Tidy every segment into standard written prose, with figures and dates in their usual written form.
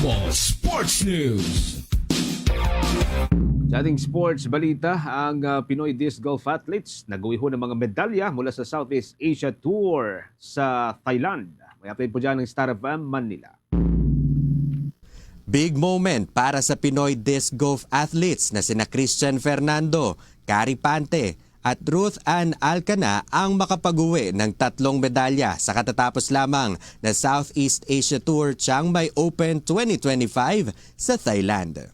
Global Sports News. Sa ating sports balita, ang Pinoy Disc Golf Athletes nag-uwi ho ng mga medalya mula sa Southeast Asia Tour sa Thailand. May update po dyan ng Star FM Manila. Big moment para sa Pinoy Disc Golf Athletes na sina Christian Fernando, Cari Pante at Ruth Ann Alcana ang makapag-uwi ng 3 medalya sa katatapos lamang na Southeast Asia Tour Chiang Mai Open 2025 sa Thailand.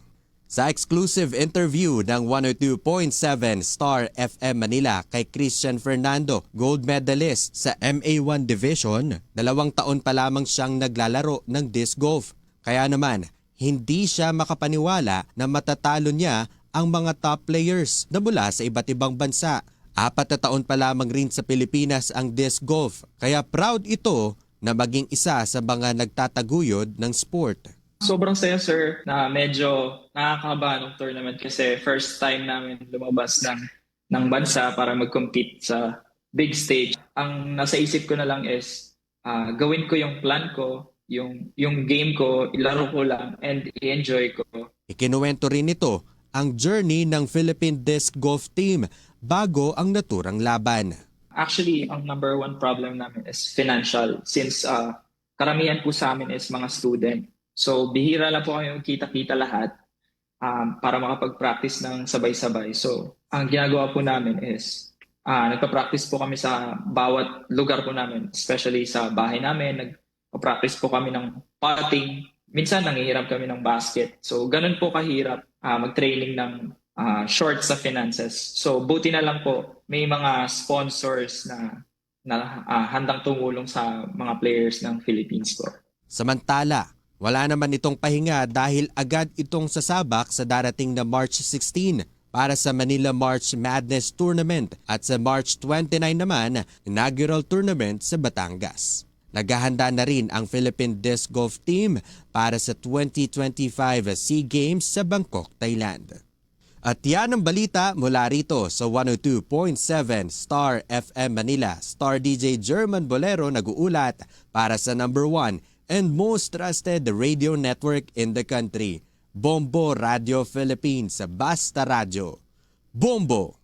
Sa exclusive interview ng 102.7 Star FM Manila kay Christian Fernando, gold medalist sa MA1 Division, 2 taon pa lamang siyang naglalaro ng disc golf. Kaya naman, hindi siya makapaniwala na matatalo niya ang mga top players na mula sa iba't ibang bansa. 4 na taon pa lamang rin sa Pilipinas ang disc golf, kaya proud ito na maging isa sa mga nagtataguyod ng sport. Sobrang saya sir na medyo nakakaba ng tournament kasi first time namin lumabas ng bansa para mag-compete sa big stage. Ang nasa isip ko na lang is gawin ko yung plan ko, yung game ko, ilaro ko lang and i-enjoy ko. Ikinuwento rin ito ang journey ng Philippine Disc Golf Team bago ang naturang laban. Actually, ang number one problem namin is financial since karamihan po sa amin is mga student. So, bihira lang po kami magkita-kita lahat para makapag-practice ng sabay-sabay. So, ang ginagawa po namin is nagpa-practice po kami sa bawat lugar po namin, especially sa bahay namin. Nagpa-practice po kami ng putting. Minsan, nangihiram kami ng basket. So, ganun po kahirap mag-training ng short sa finances. So, buti na lang po may mga sponsors na handang tumulong sa mga players ng Philippines po. Samantala, wala naman itong pahinga dahil agad itong sasabak sa darating na March 16 para sa Manila March Madness Tournament at sa March 29 naman, inaugural tournament sa Batangas. Naghahanda na rin ang Philippine Disc Golf Team para sa 2025 SEA Games sa Bangkok, Thailand. At yan ang balita mula rito sa 102.7 Star FM Manila. Star DJ German Bolero nag-uulat para sa number 1 and most trusted radio network in the country, Bombo Radio Philippines, Basta Radio. Bombo!